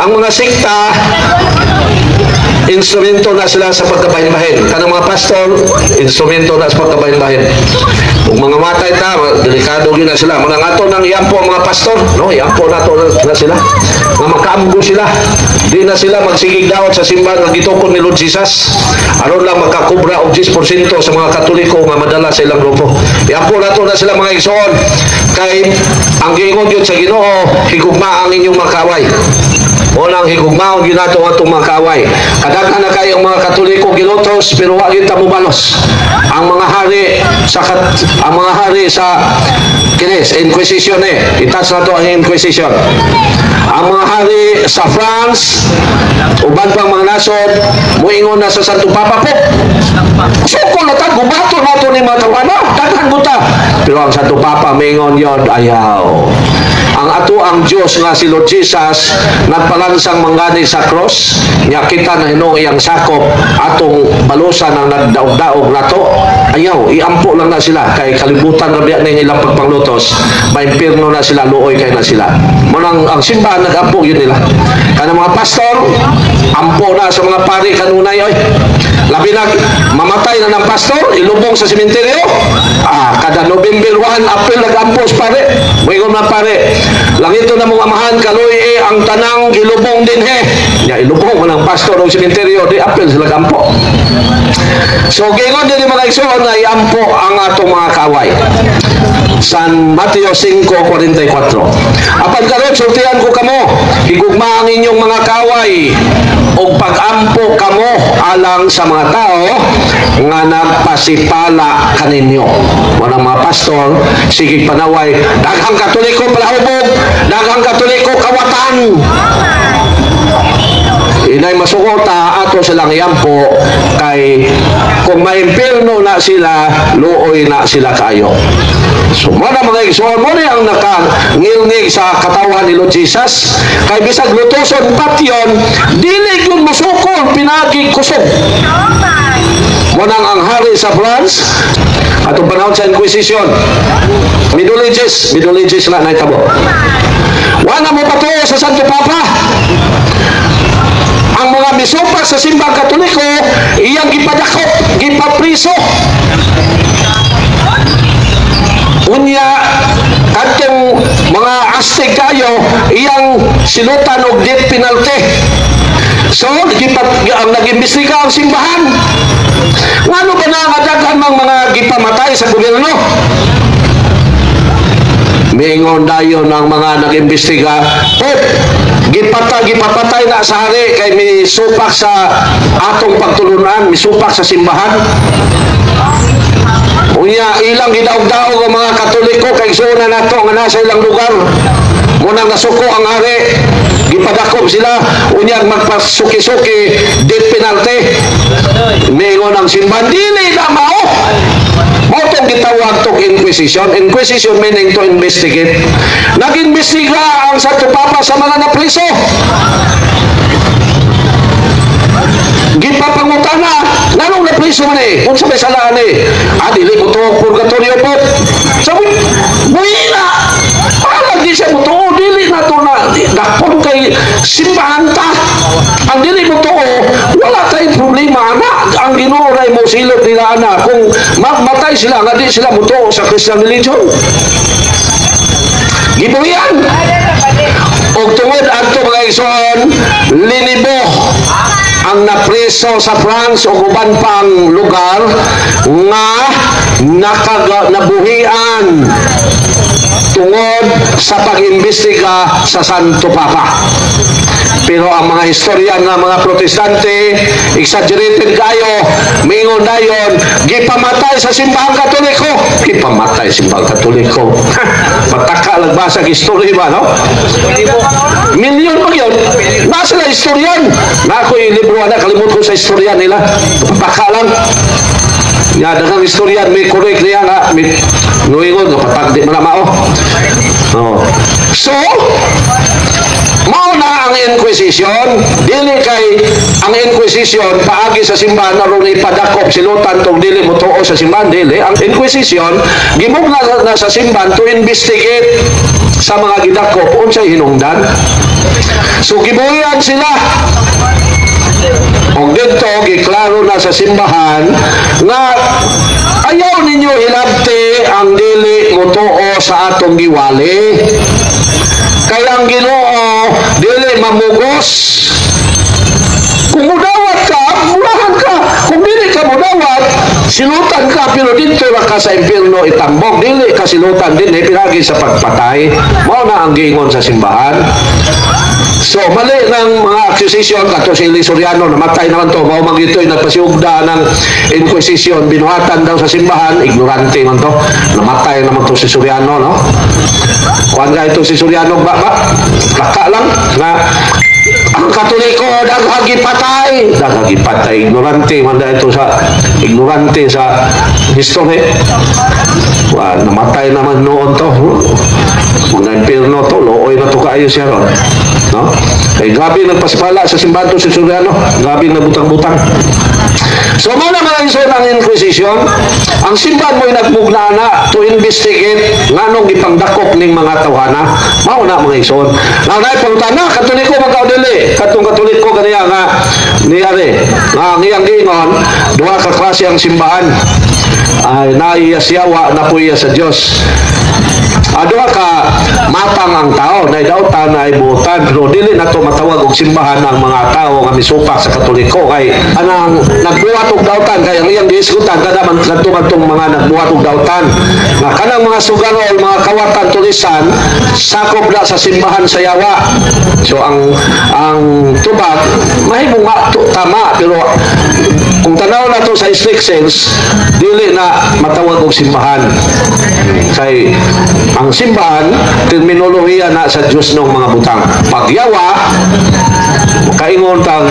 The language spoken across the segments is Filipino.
Ang mga sekta, instrumento na sila sa pagkabahin-bahin. Kanang mga pastor, instrumento na sa pagkabahin-bahin. Kung mga matay ta, delikado yun na sila. Mga ato nang iampo ang mga pastor, no? Iampo na to na sila. Mga makaamgo sila. Di na sila magsigig daot sa simbahan ng gitukon ni Lord Jesus. Aron lang makakubra og 10% sa mga Katoliko nga madala sa ilang grupo. Iampo na to na sila mga igsoon. Kay ang giingon yun sa Ginoo, higugma ang inyong makaway. Unang higugmaon ginato nga itong mga kaway. Kadaghan na kayo mga Katoliko gilotos pero wa gyud ta mobalos. Ang mga hari sa kinis Inquisition itas na to ang Inquisition. Ang mga hari sa France uban pang mga nasod muingon na sa Santo Papa po. Suko na ta gubato na to ni mga tawana. Daghan buta. Pero ang Santo Papa mingon yon ayaw. Ang ato ang Diyos nga si Lord Jesus nagpalansang manggani sa cross nya kita na hinong iyang sakop atong balusan ang nagdaog-daog nato ayaw iampo lang na sila kay kalibutan na biya ning ilang pagpanglutos maimpirno na sila luoy kay na sila munang ang simbahan nagampo yun nila kanang mga pastor ampo na sa mga pari kanunay oy labi na mamatay na ng pastor ilubong sa sementeryo kada November 1 April nagampos pare moingon na pare langito na mga amahan kaloy ang tanang ilubong din ya ilubong mo ng pastor o sementeryo di apel sila kampo so gingon din mga igsoon na iampo ang atong mga kaway San Mateo 5:44 apan karon sultihan ko kamo higugma ang inyong mga kaway o pag-ampo kamo alang sa mga tao nga nagpasipala kaninyo mga pastor sige panaway daghang Katoliko palahubog daghang Katoliko kawatan inay masukota ato silang iampo kay kung maimpirno na sila luoy na sila kayo so mga igsoon mo ang nakangilngig sa katawan ni Lord Jesus kay bisag lutoson patyon dili yung musukol pinagig kusog munang ang hari sa France atong panahon sa Inquisition Middle Ages na naitabo wala mo patuo sa Santo Papa ang mga misupak sa simbang Katoliko iyang gipadakop gipapriso unya atong mga Aztec kayo iyang silutan og death penalty so ang nag-imbestiga ang simbahan ngano ba na kadaghan mga gipamatay sa gobyerno mingon dayon ang mga nag-imbestiga gipapatay na sa hari kay misupak sa atong pagtulunan misupak sa simbahan unya ilang gidaog-daog ang mga Katoliko kay suuna nato nga nasa ilang lugar munang nasuko ang hari gipadakop sila unya magpasuki-suki death penalty mingon ang simbahan dili na mao motong gitawag tong Inquisition meaning to investigate nag-imbestiga ang Santo Papa sa mga napriso gipapangutana nanong napriso man kung sabay salaan dili mo to purgatorio po sabi buhina parang di siya mo to dili na to na dakpon kay simbahan ta ang dili mo to wala tayong problema na ang Ginoo ray mo silot nila na kung magmatay sila nga di sila mo to sa Christian religion gibuhian og tungod adto mga igsoon linibo ang napreso sa France o uban pang lugar nga nabuhian tungod sa pag-imbestiga sa Santo Papa. Pero ang mga historian ng mga protestante exaggerated kayo mingon dayon gipamatay sa simbahang Katoliko gipamatay simbahang Katoliko pataka lang ba sa history ba no milyon pa yun nasa na historian na ako yung libro na kalimut ko sa historian nila pataka lang ya dagang historian may correct niya nga may nuingon kapag di malamao so mao na ang ang Inquisition, dili kay ang Inquisition paagi sa simbahan aron ipadakop silutan tong dili mo tuo sa simbahan, dili. Ang Inquisition gimugna na sa simbahan to investigate sa mga gidakop unsay hinungdan. So gibuhian sila. Og dito giklaro na sa simbahan nga ayaw ninyo hilabti ang dili mo tuo sa atong giwali. Kaya ang Ginoo dili mamugos. Kung mudawat ka, murahan ka. Kung dili ka mudawat, silutan ka, pero dito na ka sa impyerno itambog. Dili ka silutan din, pinagi sa pagpatay. Mao na ang giingon sa simbahan. So, mali ng mga accusation, kato si Eli Soriano, namatay naman to, mao magito'y nagpasiugda ng Inquisition, binuhatan daw sa simbahan, ignorante man to, namatay naman to si Soriano, no? Kuhan nga ito si Soriano, laka lang, na ang Katoliko, daghagi patay, ignorante man da ito sa, ignorante sa history. Namatay naman noon to, mga impirno to, looy na to kaayo siya ron. No? Kaya grabe nagpasipala sa simbahan to si Soriano, grabe nagbutang-butang. So muna mga iso ng Inquisition, ang simbahan mo'y nagmugna na to investigate nganong ipangdakop ning mga tawhana. Mao na mga ison. Now na pangutana, Katoliko magkaudili, katong Katoliko ganiya nga niyari, nga ngiyang giingon, duha ka klase ang simbahan. Ay naiya siyawa na puya sa Dios. Adwa ka matang ang tao, na idautan na ibutan, pero dili na to matawag og simbahan ang mga tao nga misupak sa Katoliko kay anang nagbuhat og dautan kay ang iyang giisgutan kada man kadtong mga nagbuhat og dautan nga kanang mga sugarol, mga kawatan tulisan sakop na sa simbahan sa Yawa. So ang tubag mahimong tama, pero kung tanaw na to sa strict sense, dili na matawag og simbahan. Kay ang simbahan, terminolohiya na sa Diyos ng mga butang. Pagyawa, kaingon tang,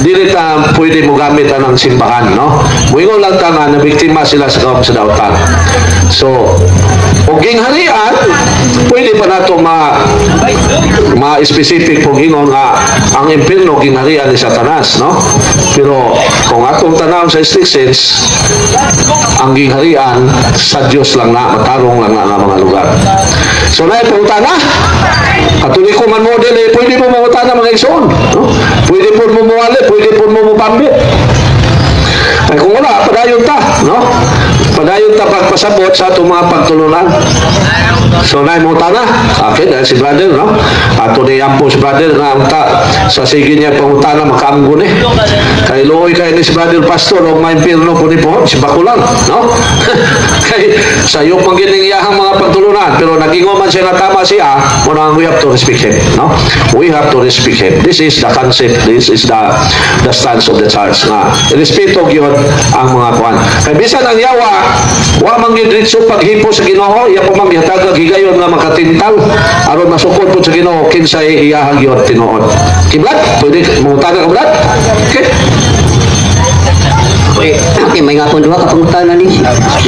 dili ta pwede mo gamit ang simbahan, no? Muingon lang ta nga, nabiktima sila sa dautan. So, og gingharian, pwede pa nato ma-specific pong ingon nga ang impierno gingharian ni Satanas, no? Pero kung atong tanaw sa strict sense, ang gingharian sa Diyos lang na, matarong lang na mga lugar. So na ipangutana, Katoliko man mo dili, pwede mo mangutana mga igsoon, no? Pwede po mo muwali, pwede po mo mupambi. Ay kung wala, padayon ta, no? Padayon ta pagpasabot sa itong mga pagtulunan. So na mangutana, okay, dahil si brother, no? Ato ni Ampo si brother na ta sa sige niya pangutana makaamgo ni. Kay luoy kay ni si brother pastor o may impierno po ni po, si Bakulang, no? Kay sayok magining iyahang mga pagtulunan, pero nagingon man siya na tama siya, muna we have to respect him, no? We have to respect him. This is the concept, this is the stance of the church nga. Respeto gyud ang mga kuan. Kay bisan ang Yawa, wa man gyud diretso paghipo sa Ginoo, iya pa man gihatag higayon nga makatintal aron masukod po sa Ginoo kinsay iyahang gyud tinuod. Kiblat, pwede mo taga kablat? Okay. Okay, may nga duha ka pangutana ni.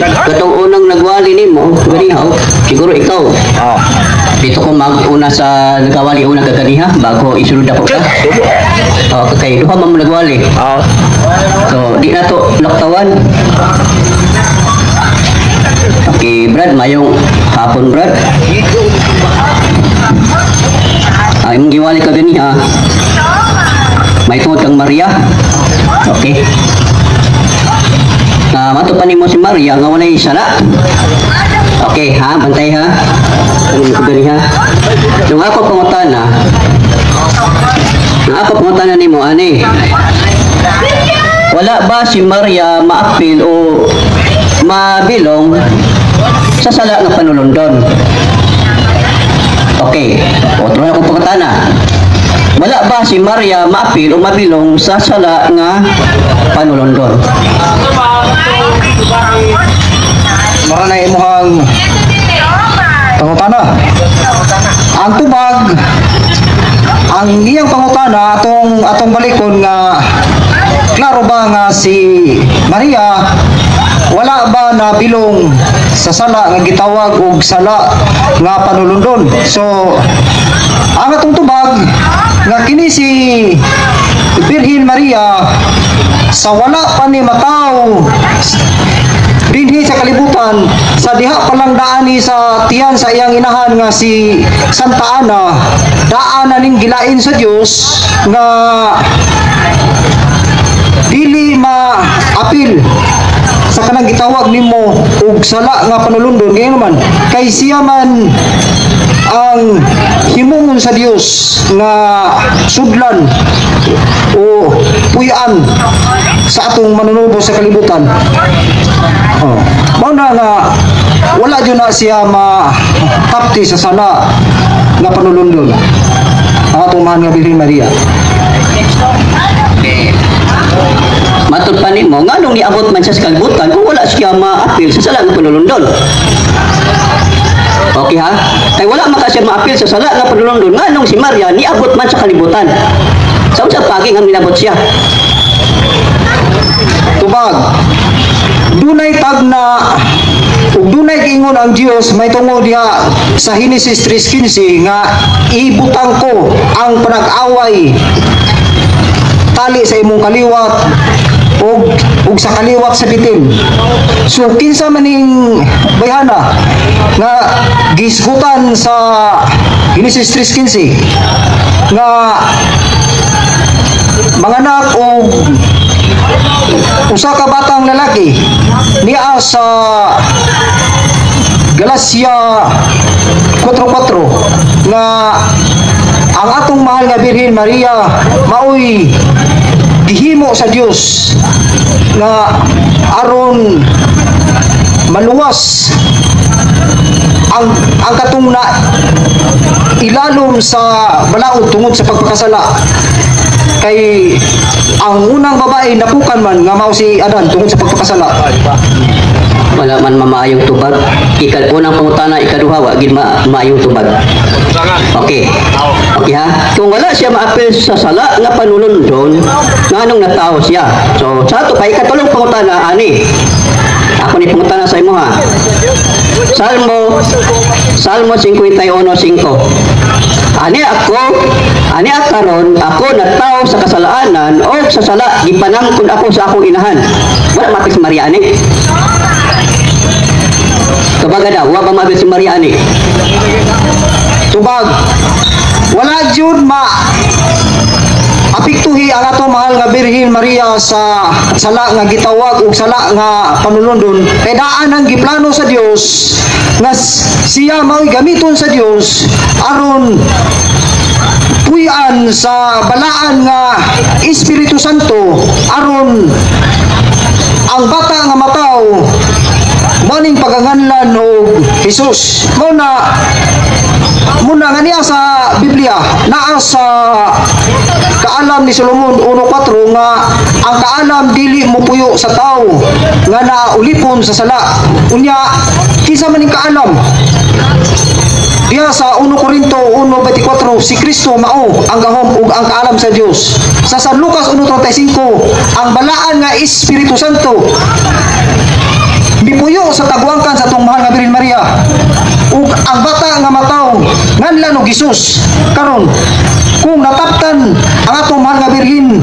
Katong unang nagwali nimo, ganihaw, siguro ikaw. Dito ko mag-una sa nagawali una ka ganiha bago isulod ako ka. Okay, duha man mo nagwali. So, di na to laktawan. Okay, Brad, mayong hapon, Brad. Imong giwali ka ganiha. May tungod kang Maria. Okay. Matupan mo si Maria nga walay sala. Okay ha, bantay ha. Ano ko gani ha? Yung ako pangutana nimo ani. Wala ba si Maria maapil o mabilong sa sala nga panulundon? Okay, otro na akong pangutana. Wala ba si Maria maapil o mabilong sa sala nga panulundon? Mara na imuhang pangutana. Ang tubag, ang iyang pangutana atong balikon nga klaro ba nga si Maria wala ba na bilong sa sala nga gitawag og sala nga panulundon. So ang atong tubag nga kini si Birhen Maria sa wala pa ni mataw dinhi sa kalibutan, sa diha palang daani sa tiyan sa iyang inahan nga si Santa Ana, daan ning gilain sa Dios nga dili ma-apil sa kanang gitawag nimo og sala nga panulundon. Ngayon naman kay siya man ang himungon sa Dios nga sudlan o puyan sa atong manunubo sa kalibutan. Mao na nga wala jud na siya matapti sa sala nga panulundon ang atong mahal nga Birhen Maria. Matod pa nimo nganong niabot man siya sa kalibutan kung wala siya ma-apil sa sala nga panulundon. Okay ha? Kay wala man ka siya ma-apil sa sala nga panulundon nganong si Maria niabot man sa kalibutan. Sa unsa pagi nga minabot siya? Tubag, dunay tag na ug dunay giingon ang Dios may tungod diha sa Henesis 3:15 nga ibutang ko ang panag-away tali sa imong kaliwat ug sa kaliwat sa bitin. So kinsa man ning bayhana nga gisgutan sa Henesis 3:15 nga manganak og usa ka batang lalaki niya sa Galacia 4:4 nga ang atong mahal nga Birhen Maria maoy gihimo sa Dios nga aron maluwas ang katong na ilalom sa balaod tungod sa pagpakasala. Kay ang unang babae napukan man nga mao si Adan tungod sa pagpakasala. Wala man mamaayong tubag. Unang pangutana, ikaduha wa gid maayong tubag. Okay. Okay ha. Kung wala siya maapil sa sala nga panulundon, nganong natawo siya? So sa ato pa ikatulong pangutana ani. Ako ni pangutana sa imo ha. Salmo 51:5. Ani karon ako natawo sa kasalaanan o sa sala gipanangkon ako sa akong inahan. Wala mapis Maria ani. Tubag daw, wa ba mabit si Maria ani? Tubag. Wala jud apiktuhi ang ato mahal nga Birhen Maria sa sala nga gitawag ug sala nga panulundon. Kay daan ang giplano sa Dios nga siya mao'y gamiton sa Dios aron puy-an sa balaan nga Espiritu Santo aron ang bata nga mataw maning paganganlan og Jesus. Muna nga niya sa Biblia naa sa kaalam ni Solomon 1:4 nga ang kaalam dili mo puyo sa tao nga naulipon sa sala. Unya kinsa man ning kaalam? Diya sa 1 Corinto 1:24 si Kristo mao ang gahom ug ang kaalam sa Dios. Sa San Lucas 1:35 ang balaan nga Espiritu Santo mipuyo sa tagwangkan sa atong mahal nga Birhen Maria ug ang bata nga mataw nganlan og Jesus. Karon kung nataptan ang atong mahal nga Birhen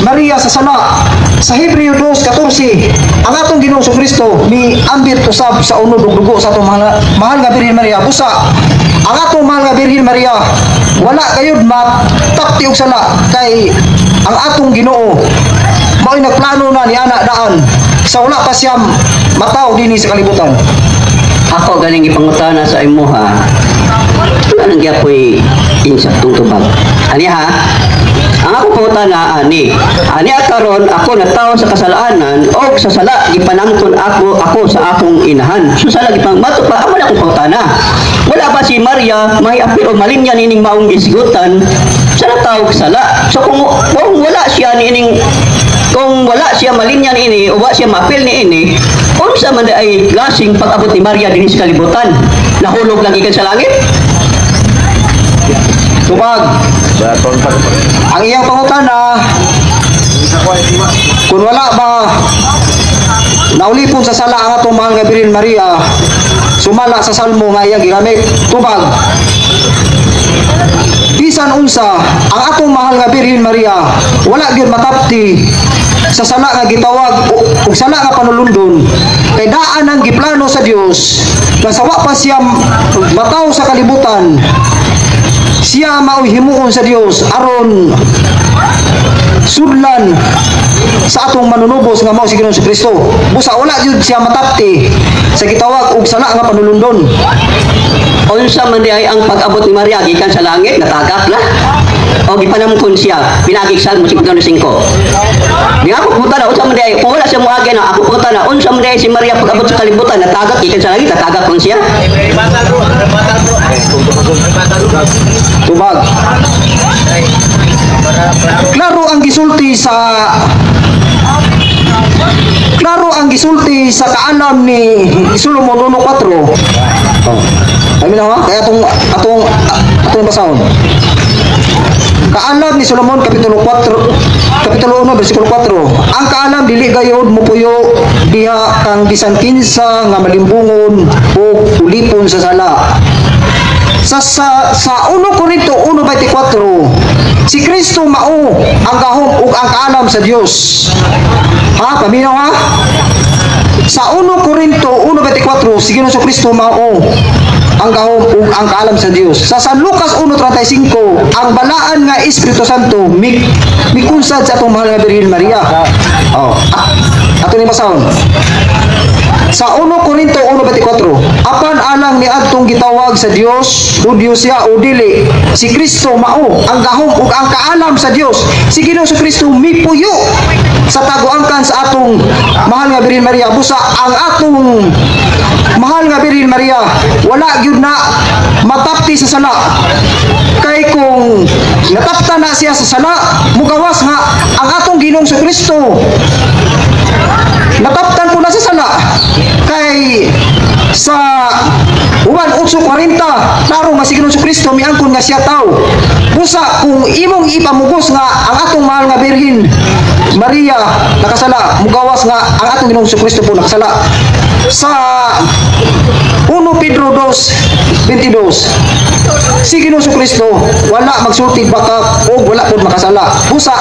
Maria sa sala sa Hebreo 2:14 ang atong Ginoong Kristo ni ambit usab sa unod ug dugo sa atong mahal nga Birhen Maria. Busa ang atong mahal nga Birhen Maria wala gayud matapti og sala kay ang atong Ginoo mao'y nagplano na ni ana daan sa wala pa siya mataw dinhi sa kalibutan. Ako galing ipangutana sa imo ha. Anong gyapoy insaktong tubag? Ani ha? Ang ako pangutana ani karon ako natawo sa kasalaanan o sa sala gipanangkon ako sa akong inahan. So sala gipangmato pa amo na akong pangutana. Wala ba si Maria may apil o malinyan ining maong gisgutan sa natawo sa sala? So kung wala siya niining kung wala siya malinyan ini o wala siya mapil ni ini, unsa man ay lasing pag-abot ni Maria dinhi sa kalibutan? Nahulog lang ikan sa langit? Tubag. Ang iyang pangutana kung wala ba naulipon sa sala ang atong mahal nga Birhen Maria sumala sa salmo nga iyang gigamit. Tubag. bisan unsa ang atong mahal nga Birhen Maria wala gyud matapti sa sala nga gitawag ug sala nga panulundon kay daan ang giplano sa Dios nga sawa pa siya mataw sa kalibutan siya mao'y himuon sa Dios aron sudlan sa atong manunubos nga mao si Ginoong Kristo. Busa wala jud siya matapti sa gitawag og sala nga panulundon. Unsa man di ay ang pag-abot ni Maria gikan sa langit natagak la. O gipanamkon siya pinagig Salmo 55. Di ako puta na unsa man di ay kung wala siya moagi na ako puta na unsa man di ay si Maria pag-abot sa kalibutan natagak gikan sa langit natagak kon siya. Tubag. Klaro ang gisulti sa kaalam ni Solomon 1:4. Amin ha? Kaya atong basahon. Kaalam ni Solomon kapitulo 1 bersikulo 4. Ang kaalam dili gayud mupuyo diha kang bisan kinsa nga malimbungon o ulipon sa sala. Sa 1 Korinto 1:24, si Kristo mao ang gahom ug ang kaalam sa Dios. Ha, paminaw ha? Sa 1 Korinto 1:24, si Ginoong Kristo mao ang gahom ug ang kaalam sa Dios. Sa San Lucas 1:35, ang balaan nga Espiritu Santo mikunsad sa atong mahal nga Birhen Maria. Oh, ato ni basahon. Sa 1 Korinto 1:24, apan alang ni adtong gitawag sa Dios, o Dios siya o dili, si Kristo mao ang gahom ug ang kaalam sa Dios. Si Ginoong Kristo mipuyo sa taguangkan sa atong mahal nga Birhen Maria. Busa ang atong mahal nga Birhen Maria wala gyud na matapti sa sala. Kay kung natapta na siya sa sala, mugawas nga ang atong Ginoong Kristo nataptan po na sa sala. Kay sa Juan 8:40, klaro nga si Ginoong Kristo miangkon nga siya tao. Busa kung imong ipamugos nga ang atong mahal nga Birhen Maria nakasala, mugawas nga ang atong Ginoong Kristo po nakasala. Sa 1 Pedro 2:22, si Ginoong Kristo wala magsulti baka o wala pud makasala. Busa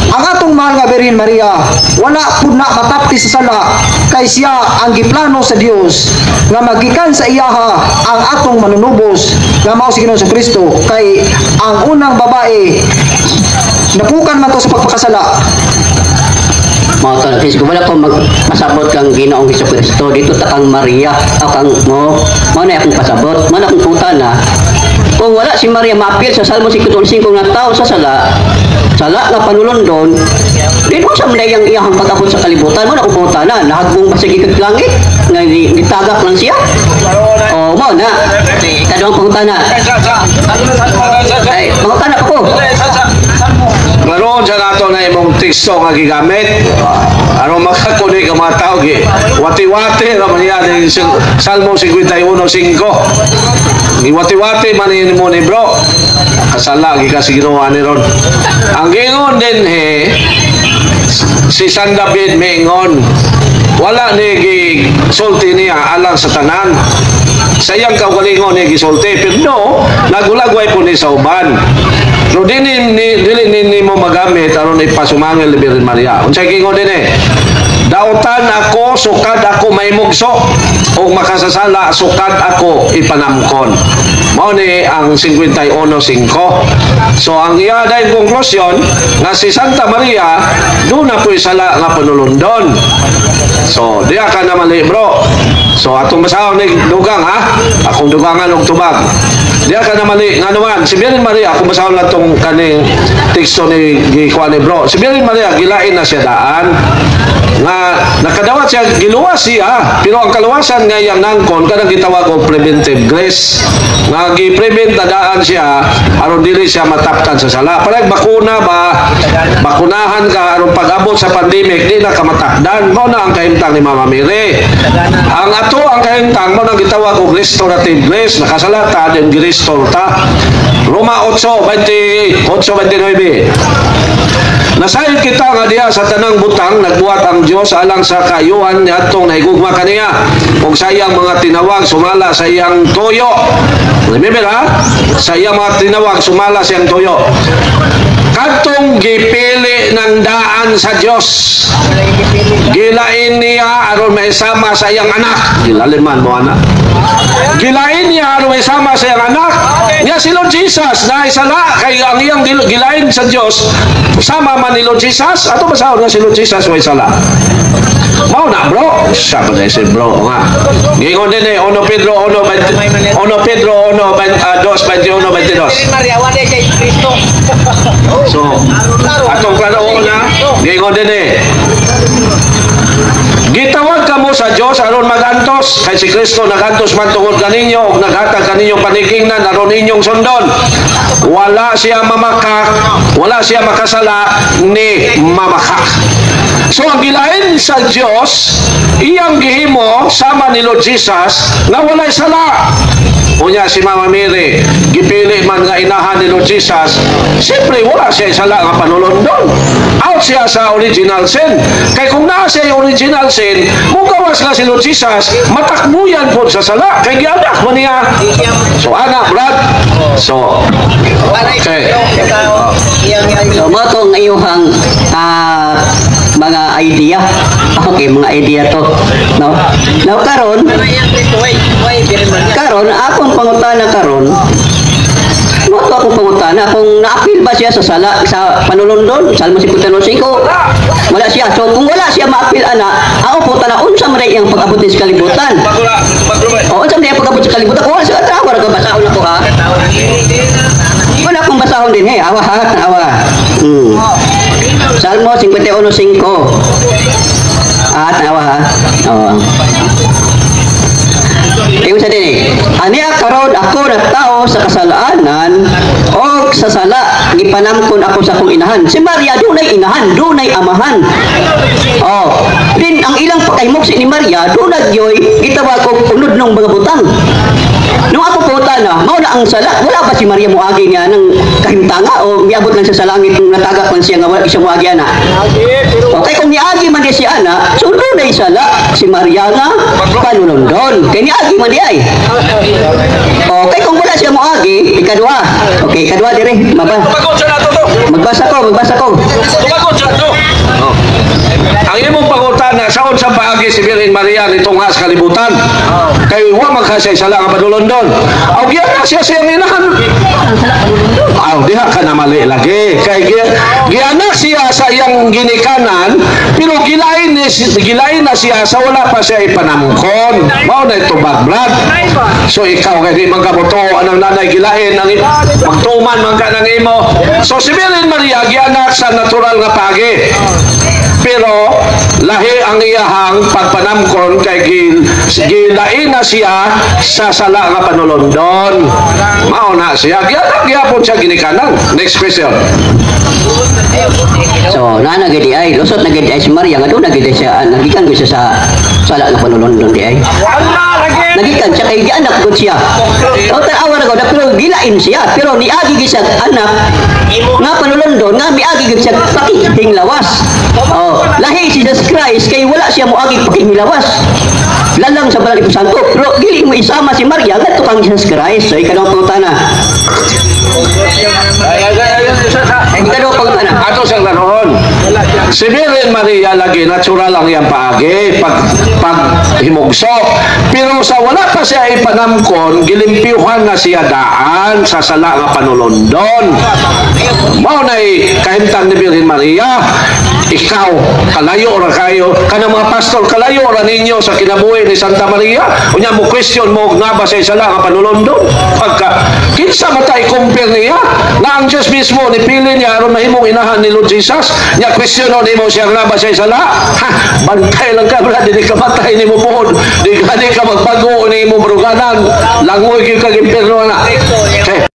ang atong mahal nga Birhen Maria wala pud na matapti sa sala kay siya ang giplano sa Dios nga magikan sa iyaha ang atong manunubos nga mao si Ginoong Kristo. Kay ang unang babae napukan man to sa pagpakasala. Mao to kasi wala ko magpasabot kang Ginoong Kristo dito ta kang Maria o kang mo na akong pasabot man akong puta na kung wala si Maria maapil sa Salmo 55 nga tao sa sala nga panulundon dito sa manayang iyang pag-abot sa kalibutan mo na akong puta na nahagbong basig ikag langit nga ditagak lang siya o mo na kadong puta na ay puta na ako Ngaroon sa nato na imong teksto nga gigamit aron makakuni ka mga tao wati-wati raman yan Salmo 51:5 giwati-wati man mo ni bro kasala ka si Ginoo ni ron ang gingon din si San David maingon wala ni gisulti niya alang sa tanan sayang kaugalingon ni gisulti pero no nagulagway po ni sa uban pero dili mo magamit aron ipasumangil ni Birhen Maria unsay gingon din dautan ako sukad ako may mugso o makasasala sukad ako ipanamkon mao ni ang 51:5. So ang iya dahil konklusyon nga si Santa Maria doon na po'y sala nga panulundon. So diya ka na mali bro. So atong basahon ni dugang ha akong dugangan og tubag diya ka na mali nga naman si Birhen Maria akong basahon lang tong kaning teksto ni Juan ni bro si Birhen Maria gilain na siya daan nga nakadawat siya giluwas siya pero ang kaluwasan nga yang nangkon kanang gitawag og preventive grace nga gi-prevent na daan siya aron dili siya mataptan sa sala parang bakuna ba bakunahan ka aron pag-abot sa pandemic di na ka matakdan mo na ang kahimtang ni Mama Mary ang ato ang kahimtang mo nang gitawag og restorative grace nakasalata din gi-restore ta Roma 8:28-29 Nasayod kita nga diha sa tanang butang nagbuhat ang Dios alang sa kaayuhan niadtong nahigugma kaniya ug sa iyang mga tinawag sumala sa iyang tuyo. Remember ha? Sa iyang mga tinawag sumala sa iyang tuyo. Kadtong gipili ng daan sa Dios. Gilain niya aron maisama sa iyang anak. Gilaliman mo anak. Gilain niya aron maisama sa iyang anak. Niya si Lord Jesus na isala kay ang iyang gilain sa Dios. Sama man ni Lord Jesus. Ato basahon nga si Lord Jesus may sala. Mau na bro? Siya pa na si bro nga. Gingon din eh, 1 Pedro 1, 2, 21, 22. So, atong klaro na, gingon din eh. Gitawag kamo sa Dios aron magantos kay si Kristo nagantos man tungod kaninyo ug naghatag kaninyo panigingnan aron inyong sundon. Wala siya mamakak, wala siya makasala ni mamakak. So ang gilain sa Dios iyang gihimo sama ni Lord Jesus na walay sala. Unya si Mama Mary, gipili man nga inahan ni Lord Jesus, siyempre wala siya sala nga panulundon. Out siya sa original sin. Kay kung naa siya yung original sin, mugawas nga si Lord Jesus, matakbuyan po sa sala. Kay gianak mo niya. So anak, Brad. So, okay. So, mo itong iyuhang mga idea. Okay, mga idea to. No? Now, karon, akong pangutana karon, mo to akong pangutana, kung na-appeal ba siya sa sala, sa panulundon, Salmo 55, wala siya. So, kung wala siya ma-appeal, ako po tana, unsa man iyang pag-abot sa kalibutan. O, unsa man iyang pag-abot sa kalibutan. Kung wala siya, trawa na basahon ako ha. Wala akong basahon din, hey, awa ha, awa. Salmo 51:5. Awa ha. Ibig sabihin aniya karon ako na tao sa kasalaanan o sa sala gipanamkon ako sa akong inahan. Si Maria dunay inahan, dunay amahan. Din ang ilang pagkahimok si ni Maria dunay gyoy gitawag og unod ng mga butang. Nung ako puta na, mao na ang sala, wala ba si Maria muagi niya ng kahimtanga o miabot lang siya sa langit nung natagak man siya nga wala siya muagi ana. Okay, kung niagi man siya ana, so dunay sala si Maria nga panulundon. Kay niagi man di ay. Okay, kung wala siya muagi, ikadua. Okay, ikadua dire, magbasa ko. Ang imong pangutana sa unsang paagi si Virgin Maria nitong sa kalibutan. Kay wa man kasi sala nga padulondon. Aw giya siya siyang inahan. Aw diha ka na mali lagi. Kay gianak siya sa iyang ginikanan pero gilain na siya sa wala pa siya ipanamkon. Mao na ito Brad. So ikaw kay di man ka boto anang nanay gilain ang magtuman man ka nang imo. So si Virgin Maria gianak sa natural nga paagi. Pero lahi ang iyahang pagpanamkon kay gilain na siya sa sala nga panulundon. Mao na siya gyapon siya ginikanan. Next question. So nanagidi ay lusot na gidi ay si Maria nga do nagidi siya nagikan ko siya sa sala nga panulundon di ay. Nagikan siya kay gianak gud siya. O tanawa na ko pero gilain siya pero niagi gyud siya anak nga panulundon nga miagi gyud siya pakihing lawas. Lahi si Jesus Christ kay wala siya moagi pakihing-lawas. Lalang sa Balang Santo pero dili mo isama si Maria ngadto kang Jesus Christ. So ikadong pangutana. Ato siyang laron. Si Virgin Maria lagi natural lang yang paagi pag himugso. Pero sa wala pa siya ipanamkon, gilimpiuhan na siya daan sa sala nga panulundon. Mao nay kahimtang ni Virgin Maria. Ikaw, kalayo ra kayo. Kanang mga pastor, kalayo ra ninyo sa kinabuhi ni Santa Maria. Unya mo question mo nga ba sa sala nga panulundon? Pagka kinsa matay compare niya na ang Diyos mismo ni pili niya aron mahimong inahan ni Lord Jesus. Nya question no nimo siya nga ba sa sala? Ha, bantay lang ka bra, dili ka matay nimo pod. Di ka magpago nimo bruganan. Langoy gyud ka impierno na. Okay.